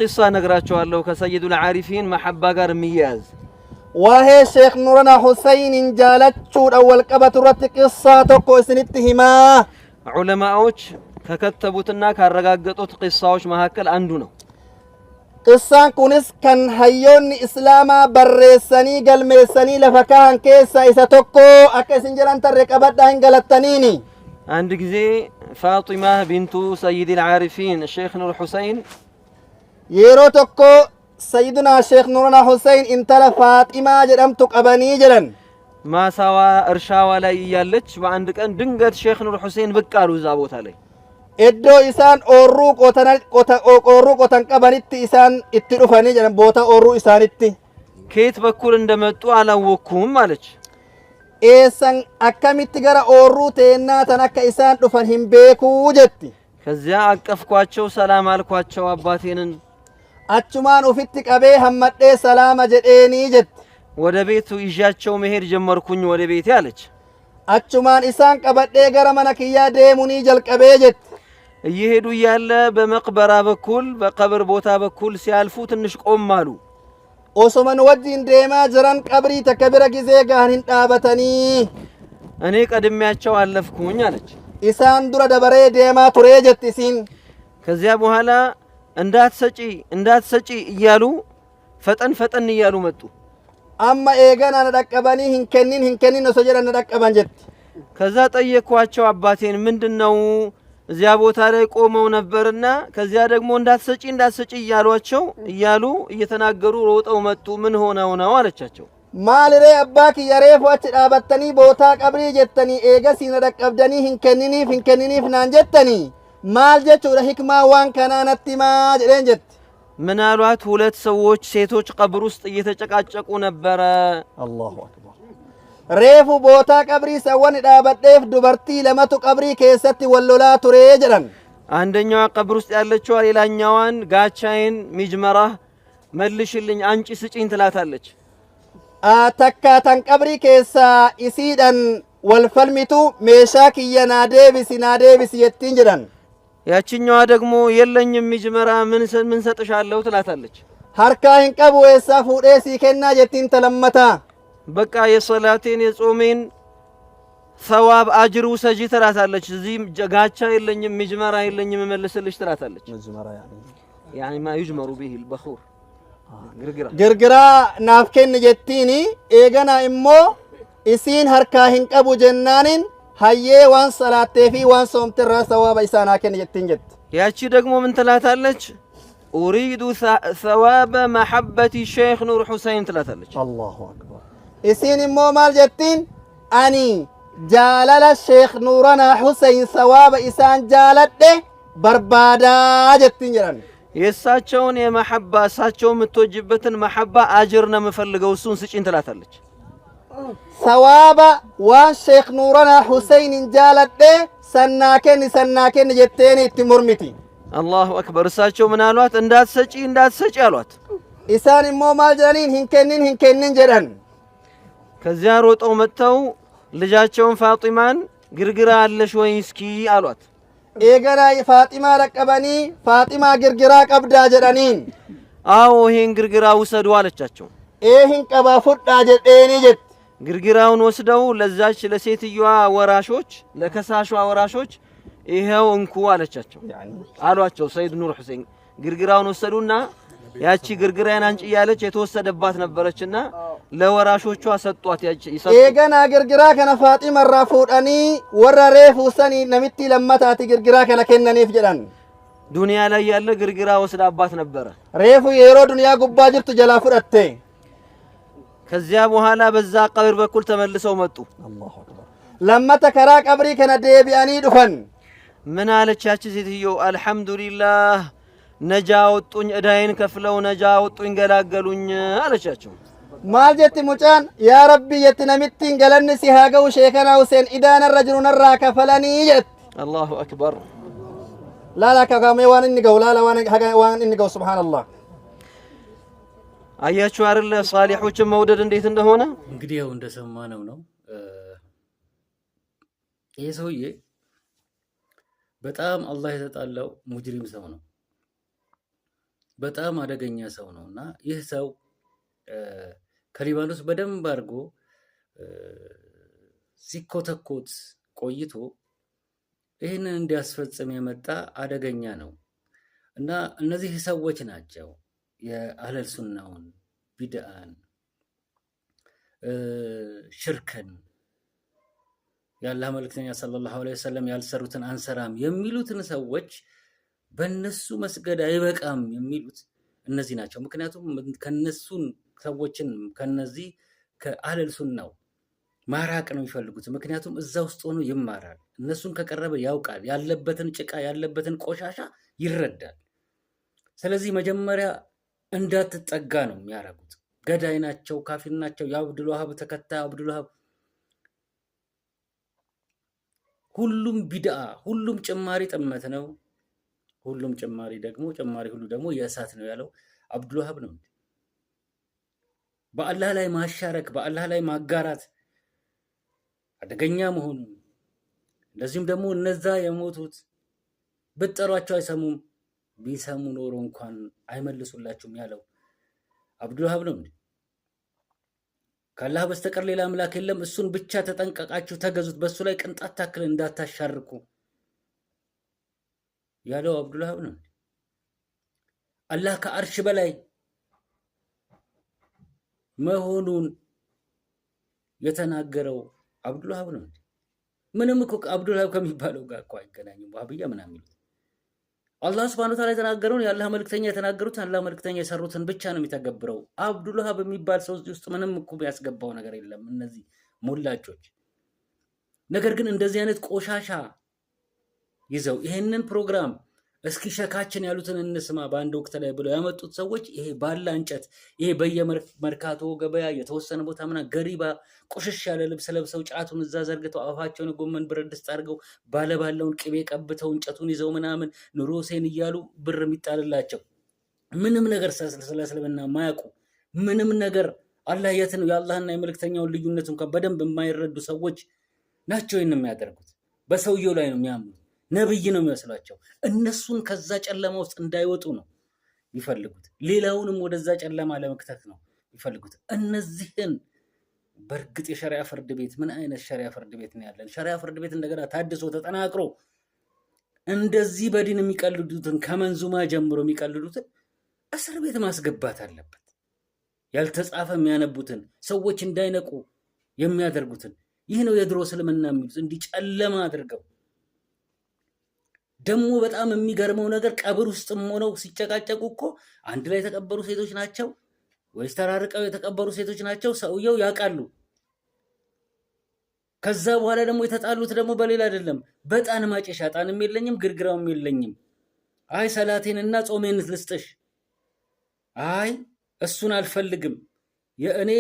قصة نقرأتشو الله كسيد العارفين محبة قار مياز وهي شيخ نورنا حسين جالتشو أول قبة رت قصة تقو سنتهما علماء ككتبوتنا كالرقاقطوت قصة مهاكل أندونو قصة كونس كان هيون إسلاما برساني قلمساني لفكاهن كيسا إسا تقو أكا سنجران ترق أبدا هنقلتنيني عندك زي فاطمة بنت سيد العارفين الشيخ نور حسين يرو تقو سيدنا الشيخ نورنا حسين انتلا فاطمة جرمتك أباني جرن ما سوا إرشاوة لا يالج وعندك أن دنقت الشيخ نور حسين بكارو زابوت علي إدو إسان أورو قوتن قبانيت إسان اتلوفاني جرن بوتا أورو إسان اتي كيت بكول اندمتو على وكوم مالج إيسان أكاميت غرا أورو تينا تنكا إسان رفن هم بيكو جتي كزيا أكفكواتشو سلام عليكواتشو أباتينن أچمان أفتك أبي همت سلام جديني جت ወደ ቤቱ ይዣቸው መሄድ ጀመርኩኝ ወደ ቤት ያለች أچمان إسان قبض غرا منكيا ديموني جلقبه جت እየሄዱ ያለ በመቅበራ በኩል በቀብር ቦታ በኩል ሲያልፉ ትንሽ ቆም አሉ ኦሶመን ወዲን ደማ ጀራን ቀብሪ ተከብረ ጊዜ ጋህን ዳበተኒ እኔ ቀድሚያቸው አለፍኩኝ አለች ኢሳን ዱረ ደበሬ ደማ ቱሬ ጀትሲን ከዚያ በኋላ እንዳትሰጪ እያሉ ፈጠን እያሉ መጡ አማ ኤገና ነደቀበኒ ህንከኒን ወሰጀራ ነደቀበን ጀት ከዛ ጠየኳቸው አባቴን ምንድነው እዚያ ቦታ ላይ ቆመው ነበርና ከዚያ ደግሞ እንዳትሰጪ እያሉ እየተናገሩ ሮጠው መጡ ምን ሆነው ነው አለቻቸው ማልሬ አባክ ያሬፎች ዳበተኒ ቦታ ቀብሪ ጀተኒ ኤገሲ ነደቀብደኒ ህንከኒኒፍ ናንጀተኒ ማል ጀቹ ለህክማ ዋን ከናነቲማ ጀደን ጀት ምን አሏት ሁለት ሰዎች ሴቶች ቀብር ውስጥ እየተጨቃጨቁ ነበረ አላሁ አክበር reefu boota qabrii sawwan dhaabadheef dubartii lamatu qabrii keessatti wallolaa ture jedhan አንደኛዋ ቀብር ውስጥ ያለችው ሌላኛዋን ጋቻዬን ሚጅመራ መልሽልኝ አንቺ ስጪኝ ትላታለች takkatan qabrii keessa isiidhan wal falmitu meeshaa kiyya naa deebisi jettiin jedhan ያቺኛዋ ደግሞ የለኝም ሚጅመራ ምን ሰጥሻለሁ ትላታለች harka hin qabu eessa fuudhee sii kennaa jettiin talammata በቃ የሶላቴን የጾሜን ثواب አጅሩ ሰጂ ትላታለች እዚህ ጋቻ የለኝም ሚጅመራ የለኝም መልስልሽ ትላታለች ሚጅመራ يعني ما يجمر به البخور ግርግራ ናፍከን ጀቲኒ ኤገና እሞ isiin harka hin qabu jennaanin hayyee waan salaattee fi waan soomtirraa sawaaba isaanaa kenna jettiin jette ያቺ ደግሞ ምን ትላታለች أريد ثواب محبة الشيخ نور حسين ትላታለች الله أكبر isiin immoo maal jettiin ani jaalala sheekh nuurana huseyn sawaaba isaan jaaladhe barbaadaa jettiin jedhan የሳቸውን የመሐባ እሳቸው የምትወጅበትን መሐባ አጅር ነው የምፈልገው እሱን ስጪኝ ትላታለች sawaaba waan sheekh nuurana huseyn jaaladhe ሰናከን jetteen itti murmiti አላሁ አክበር እሳቸው ምን አሏት እንዳትሰጪ አሏት isaan immoo maal jedhaniin hinkennin jedhan ከዚያ ሮጠው መተው ልጃቸውን ፋጢማን ግርግራ አለሽ ወይ እስኪ አሏት ኤገና ፋጢማ ረቀበኒ ፋጢማ ግርግራ ቀብዳ ጀዳኒን አዎ ይሄን ግርግራ ውሰዱ አለቻቸው ይሄን ቀባ ፉዳ ጀዴኒ ጀት ግርግራውን ወስደው ለዛች ለሴትየዋ ወራሾች ለከሳሿ ወራሾች ይሄው እንኩ አለቻቸው አሏቸው ሰይድ ኑር ሁሴን ግርግራውን ወሰዱና ያቺ ግርግራያን አንጭ ያለች የተወሰደባት ነበርችና ለወራሾቿ ሰጧት ያቺ ኤገና ግርግራ ከነ ፋጢማ ራፉዳኒ ወራሬ ፉሰኒ ነምቲ ለማታቲ ግርግራ ከነ ከነኒፍ ጀዳን ዱንያ ላይ ያለ ግርግራ ወስዳባት ነበር ሬፉ የሮ ዱንያ ጉባ ጅርቱ ጀላ ፍረቴ ከዚያ በኋላ በዛ ቀብር በኩል ተመልሰው መጡ አላሁ አክበር ለማታ ከራ ቀብሪ ከነ ደቢያኒ ዱፈን ምን አለች ያቺ ሴትዮ አልহামዱሊላህ ነጃ ወጡኝ እዳይን ከፍለው ነጃ ወጡኝ ገላገሉኝ አለቻቸው ማልጀት ሙጫን ያ ረቢ የትነምቲን ገለን ሲሃገው ሼከና ሁሴን ኢዳና ረጅሉን ራ ከፈለኒ ጀት አላሁ አክበር ላላ ከጋሜ ዋን እንገው ላላ ዋን እንገው ሱብሃንአላህ አያችሁ አይደል ሷሊሖችን መውደድ እንዴት እንደሆነ እንግዲህ ያው እንደሰማነው ነው ይሄ ሰውዬ በጣም አላህ የተጣላው ሙጅሪም ሰው ነው በጣም አደገኛ ሰው ነውና ይህ ሰው ከሊባኖስ በደንብ አድርጎ ሲኮተኮት ቆይቶ ይህንን እንዲያስፈጽም የመጣ አደገኛ ነው እና እነዚህ ሰዎች ናቸው የአህለል ሱናውን ቢድአን ሽርክን የአላህ መልእክተኛ ሰለላሁ ዐለይሂ ወሰለም ያልሰሩትን አንሰራም የሚሉትን ሰዎች በእነሱ መስገድ አይበቃም የሚሉት እነዚህ ናቸው። ምክንያቱም ከነሱን ሰዎችን ከነዚህ ከአህለል ሱናው ማራቅ ነው የሚፈልጉት። ምክንያቱም እዛ ውስጥ ሆኖ ይማራል። እነሱን ከቀረበ ያውቃል፣ ያለበትን ጭቃ ያለበትን ቆሻሻ ይረዳል። ስለዚህ መጀመሪያ እንዳትጠጋ ነው የሚያደርጉት። ገዳይ ናቸው፣ ካፊር ናቸው፣ የአብዱል ወሃብ ተከታይ አብዱል ወሃብ ሁሉም ቢድአ፣ ሁሉም ጭማሪ ጥመት ነው። ሁሉም ጭማሪ ሁሉ ደግሞ የእሳት ነው ያለው አብዱል ወሃብ ነው። በአላህ ላይ ማሻረክ፣ በአላህ ላይ ማጋራት አደገኛ መሆኑን እንደዚሁም ደግሞ እነዛ የሞቱት ብትጠሯቸው አይሰሙም፣ ቢሰሙ ኖሮ እንኳን አይመልሱላችሁም ያለው አብዱል ወሃብ ነው። ከአላህ በስተቀር ሌላ አምላክ የለም፣ እሱን ብቻ ተጠንቀቃችሁ ተገዙት፣ በሱ ላይ ቅንጣት ታክል እንዳታሻርኩ ያለው አብዱል ወሃብ ነው። አላህ ከአርሽ በላይ መሆኑን የተናገረው አብዱል ወሃብ ነው። ምንም እኮ አብዱል ወሃብ ከሚባለው ጋር እኮ አይገናኝም። ወሃብያ ምናምን የሚሉት አላህ ሱብሓነሁ ወተዓላ የተናገረውን የአላህ መልእክተኛ የተናገሩትን አላህ መልእክተኛ የሰሩትን ብቻ ነው የሚተገብረው። አብዱል ወሃብ የሚባል ሰው ውስጥ ምንም እኮ ያስገባው ነገር የለም። እነዚህ ሞላጮች ነገር ግን እንደዚህ አይነት ቆሻሻ ይዘው ይሄንን ፕሮግራም እስኪ ሸካችን ያሉትን እንስማ በአንድ ወቅት ላይ ብለው ያመጡት ሰዎች ይሄ ባላ እንጨት ይሄ በየመርካቶ ገበያ የተወሰነ ቦታ ምናምን ገሪባ ቆሽሽ ያለ ልብስ ለብሰው ጫቱን እዛ ዘርግተው አፋቸውን ጎመን ብረት ድስት አድርገው ባለባለውን ቅቤ ቀብተው እንጨቱን ይዘው ምናምን ኑሮ ሴን እያሉ ብር የሚጣልላቸው ምንም ነገር ስለ እስልምና የማያውቁ ምንም ነገር አላህ የት ነው የአላህና የመልእክተኛውን ልዩነት እንኳን በደንብ የማይረዱ ሰዎች ናቸው ይህን የሚያደርጉት። በሰውየው ላይ ነው የሚያምኑት። ነብይ ነው የሚመስላቸው። እነሱን ከዛ ጨለማ ውስጥ እንዳይወጡ ነው ይፈልጉት። ሌላውንም ወደዛ ጨለማ ለመክተት ነው ይፈልጉት። እነዚህን በእርግጥ የሸሪዓ ፍርድ ቤት ምን አይነት ሸሪዓ ፍርድ ቤት ነው ያለን? ሸሪዓ ፍርድ ቤት እንደገና ታድሶ ተጠናክሮ እንደዚህ በዲን የሚቀልዱትን ከመንዙማ ጀምሮ የሚቀልዱትን እስር ቤት ማስገባት አለበት። ያልተጻፈ የሚያነቡትን ሰዎች እንዳይነቁ የሚያደርጉትን ይህ ነው የድሮ እስልምና የሚሉት እንዲህ ጨለማ አድርገው። ደግሞ በጣም የሚገርመው ነገር ቀብር ውስጥም ሆነው ሲጨቃጨቁ እኮ አንድ ላይ የተቀበሩ ሴቶች ናቸው ወይስ ተራርቀው የተቀበሩ ሴቶች ናቸው ሰውየው ያውቃሉ። ከዛ በኋላ ደግሞ የተጣሉት ደግሞ በሌላ አይደለም፣ በጣን ማጨሻ ጣንም የለኝም ግርግራውም የለኝም፣ አይ ሰላቴንና ጾሜን ልስጥሽ፣ አይ እሱን አልፈልግም፣ የእኔ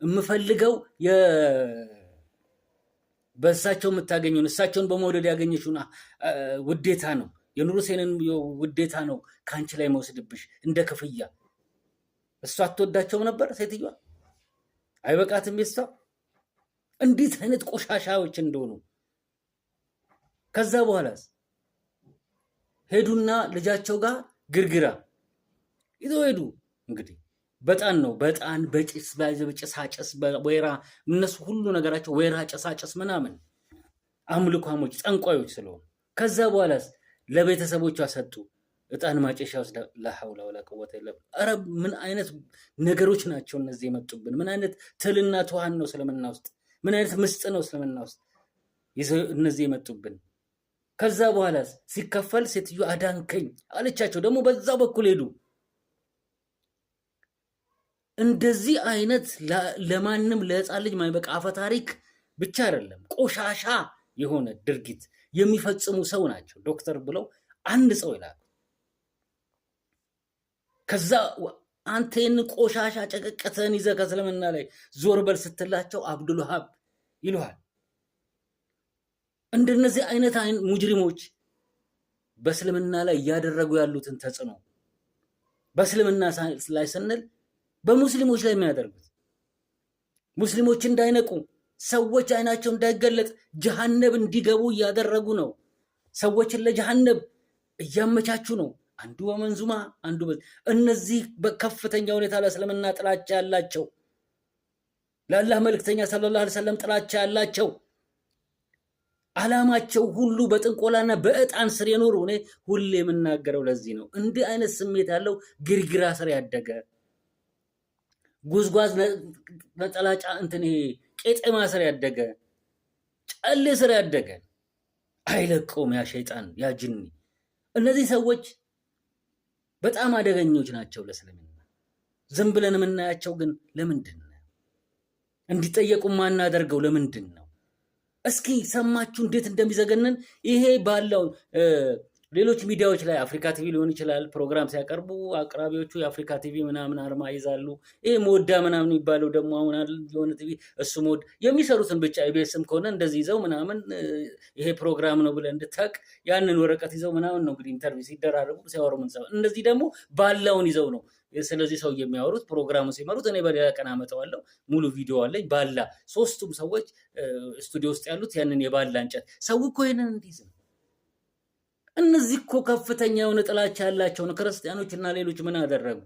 የምፈልገው በእሳቸው የምታገኘውን እሳቸውን በመውደድ ያገኘሽውን ውዴታ ነው፣ የኑር ሁሴንን ውዴታ ነው ከአንቺ ላይ መውሰድብሽ እንደ ክፍያ። እሷ አትወዳቸውም ነበር ሴትዮዋ? አይበቃትም የሷ? እንዴት አይነት ቆሻሻዎች እንደሆኑ። ከዛ በኋላስ ሄዱና ልጃቸው ጋር ግርግራ ይዘው ሄዱ። እንግዲህ በጣን ነው በጣን በጭስ በጭሳጭስ በወይራ እነሱ ሁሉ ነገራቸው ወይራ ጭሳጭስ ምናምን አምልኳሞች ጠንቋዮች ስለሆኑ ከዛ በኋላስ ለቤተሰቦቿ ሰጡ። እጣን ማጨሻ ወስዳ ለሐውላ ወላ ቀወተ ኢላ ቢላህ። ምን አይነት ነገሮች ናቸው እነዚህ የመጡብን? ምን አይነት ትልና ተዋን ነው እስልምና ውስጥ? ምን አይነት ምስጥ ነው እስልምና ውስጥ እነዚህ የመጡብን? ከዛ በኋላስ ሲከፈል ሴትዮ አዳንከኝ አለቻቸው። ደግሞ በዛ በኩል ሄዱ። እንደዚህ አይነት ለማንም ለህፃን ልጅ ማይበቃ አፈ ታሪክ ብቻ አይደለም ቆሻሻ የሆነ ድርጊት የሚፈጽሙ ሰው ናቸው ዶክተር ብለው አንድ ሰው ይላል። ከዛ አንተ ይህን ቆሻሻ ጨቀቀተን ይዘህ ከእስልምና ላይ ዞር በል ስትላቸው አብዱል ወሃብ ይሉሃል። እንደነዚህ አይነት ሙጅሪሞች በእስልምና ላይ እያደረጉ ያሉትን ተጽዕኖ በእስልምና ላይ ስንል በሙስሊሞች ላይ የሚያደርጉት ሙስሊሞች እንዳይነቁ ሰዎች አይናቸው እንዳይገለጥ ጀሃነብ እንዲገቡ እያደረጉ ነው። ሰዎችን ለጀሃነብ እያመቻቹ ነው። አንዱ በመንዙማ አንዱ እነዚህ በከፍተኛ ሁኔታ ለእስልምና ጥላቻ ያላቸው ለአላህ መልእክተኛ ሰለላሁ ዐለይሂ ወሰለም ጥላቻ ያላቸው ዓላማቸው ሁሉ በጥንቆላና በእጣን ስር የኖሩ እኔ ሁሌ የምናገረው ለዚህ ነው። እንዲህ አይነት ስሜት ያለው ግርግራ ስር ያደገ ጉዝጓዝ ነጠላጫ እንትን ቄጤማ ስር ያደገ ጨሌ ስር ያደገ አይለቀውም ያ ሸይጣን ያ ጅኒ። እነዚህ ሰዎች በጣም አደገኞች ናቸው ለእስልምና። ዝም ብለን የምናያቸው ግን ለምንድን ነው? እንዲጠየቁ ማናደርገው ለምንድን ነው? እስኪ ሰማችሁ እንዴት እንደሚዘገነን ይሄ ባለው ሌሎች ሚዲያዎች ላይ አፍሪካ ቲቪ ሊሆን ይችላል ፕሮግራም ሲያቀርቡ አቅራቢዎቹ የአፍሪካ ቲቪ ምናምን አርማ ይዛሉ። ይሄ ሞዳ ምናምን የሚባለው ደግሞ አሁን የሆነ ቲቪ እሱ ሞድ የሚሰሩትን ብቻ ኢቢኤስም ከሆነ እንደዚህ ይዘው ምናምን ይሄ ፕሮግራም ነው ብለን እንድታቅ ያንን ወረቀት ይዘው ምናምን ነው እንግዲህ ኢንተርቪው ሲደራረጉ ሲያወሩ ምን ሰው እንደዚህ ደግሞ ባላውን ይዘው ነው ስለዚህ ሰው የሚያወሩት ፕሮግራሙ ሲመሩት። እኔ በሌላ ቀን አመጣዋለሁ ሙሉ ቪዲዮ አለኝ። ባላ ሶስቱም ሰዎች ስቱዲዮ ውስጥ ያሉት ያንን የባላ እንጨት ሰው እኮ ይሄንን እንዲይዝ ነው። እነዚህ እኮ ከፍተኛ የሆነ ጥላቻ ያላቸው ነው። ክርስቲያኖችና ሌሎች ምን አደረጉ?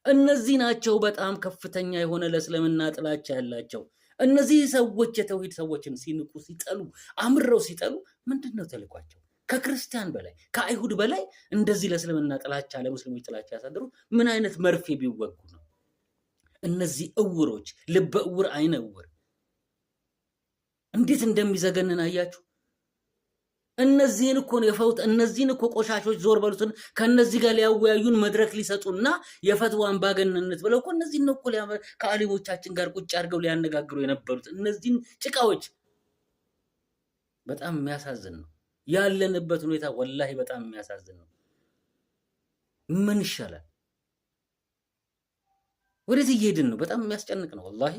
እነዚህ ናቸው በጣም ከፍተኛ የሆነ ለእስልምና ጥላቻ ያላቸው። እነዚህ ሰዎች የተውሂድ ሰዎችን ሲንቁ ሲጠሉ አምረው ሲጠሉ ምንድነው ተልኳቸው? ከክርስቲያን በላይ ከአይሁድ በላይ እንደዚህ ለእስልምና ጥላቻ ለሙስሊሞች ጥላቻ ያሳደሩ ምን አይነት መርፌ ቢወጉ ነው? እነዚህ እውሮች ልበ እውር አይነ እውር እንዴት እንደሚዘገንን አያችሁ? እነዚህን እኮ ነው የፈውት እነዚህን እኮ ቆሻሾች ዞር በሉትን ከነዚህ ጋር ሊያወያዩን መድረክ ሊሰጡና የፈትዋ አምባገነንነት ብለው እኮ እነዚህ ነው እኮ ከአሊሞቻችን ጋር ቁጭ አድርገው ሊያነጋግሩ የነበሩት እነዚህን ጭቃዎች። በጣም የሚያሳዝን ነው ያለንበት ሁኔታ፣ ወላሂ በጣም የሚያሳዝን ነው። ምን ይሻላል? ወዴት እየሄድን ነው? በጣም የሚያስጨንቅ ነው ወላሂ።